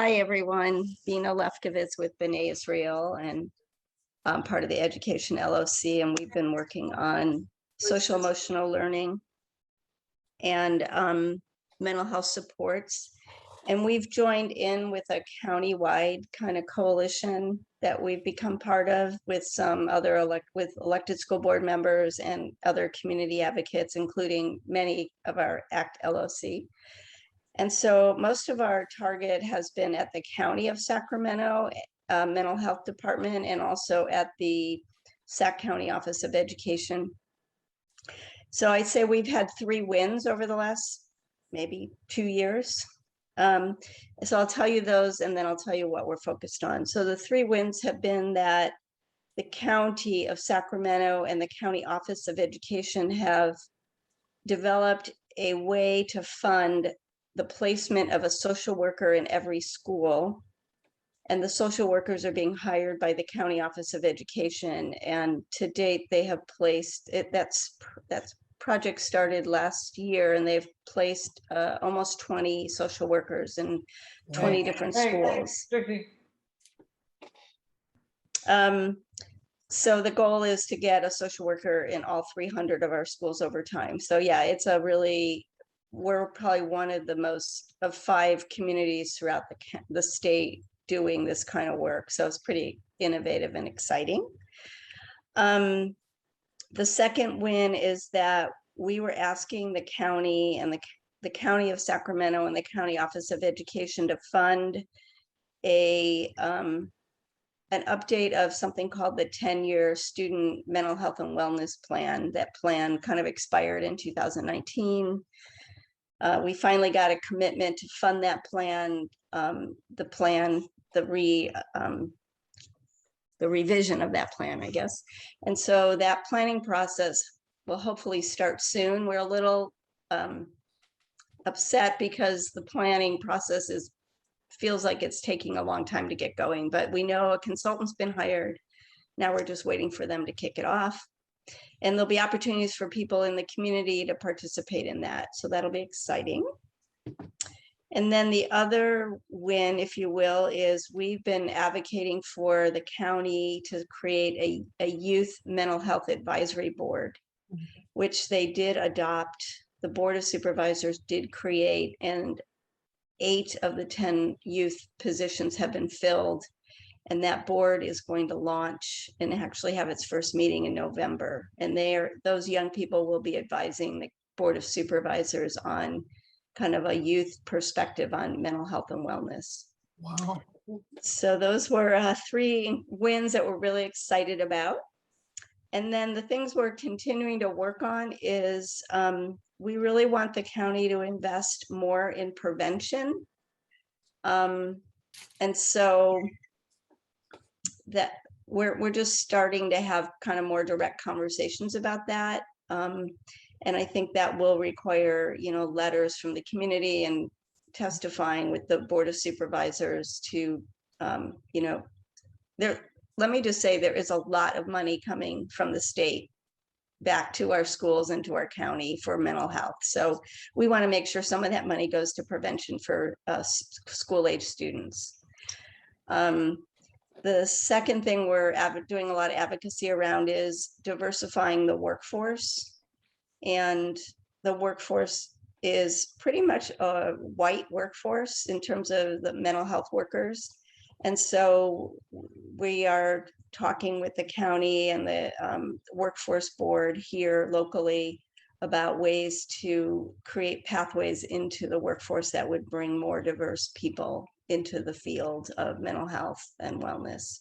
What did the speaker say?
Hi, everyone. Bina Lefkowitz with B'nai Israel, and I'm part of the Education LOC, and we've been working on social emotional learning and mental health supports. And we've joined in with a countywide kind of coalition that we've become part of with some other elected school board members and other community advocates, including many of our ACT LOC. And so most of our target has been at the County of Sacramento Mental Health Department and also at the Sac County Office of Education. So I'd say we've had 3 wins over the last maybe 2 years. So I'll tell you those and then I'll tell you what we're focused on. So the 3 wins have been that the County of Sacramento and the County Office of Education have developed a way to fund the placement of a social worker in every school, and the social workers are being hired by the County Office of Education. And to date, they have placed it. That's project started last year, and they've placed almost 20 social workers in 20 different schools. So the goal is to get a social worker in all 300 of our schools over time. So yeah, it's a really, we're probably one of the most of 5 communities throughout the state doing this kind of work. So it's pretty innovative and exciting. The second win is that we were asking the county and the County of Sacramento and the County Office of Education to fund an update of something called the 10-year student mental health and wellness plan. That plan kind of expired in 2019. We finally got a commitment to fund that plan, the revision of that plan, I guess. And so that planning process will hopefully start soon. We're a little upset because the planning process feels like it's taking a long time to get going, but we know a consultant's been hired. Now we're just waiting for them to kick it off. And there'll be opportunities for people in the community to participate in that. So that'll be exciting. And then the other win, if you will, is we've been advocating for the county to create a youth mental health advisory board, which they did adopt. The Board of Supervisors did create, and 8 of the 10 youth positions have been filled. And that board is going to launch and actually have its first meeting in November. And those young people will be advising the Board of Supervisors on kind of a youth perspective on mental health and wellness. Wow. So those were 3 wins that we're really excited about. And then the things we're continuing to work on is we really want the county to invest more in prevention. And so that we're just starting to have kind of more direct conversations about that. And I think that will require, letters from the community and testifying with the Board of Supervisors to, let me just say there is a lot of money coming from the state back to our schools and to our county for mental health. So we want to make sure some of that money goes to prevention for school-age students. The second thing we're doing a lot of advocacy around is diversifying the workforce. And the workforce is pretty much a white workforce in terms of the mental health workers. And so we are talking with the county and the workforce board here locally about ways to create pathways into the workforce that would bring more diverse people into the field of mental health and wellness.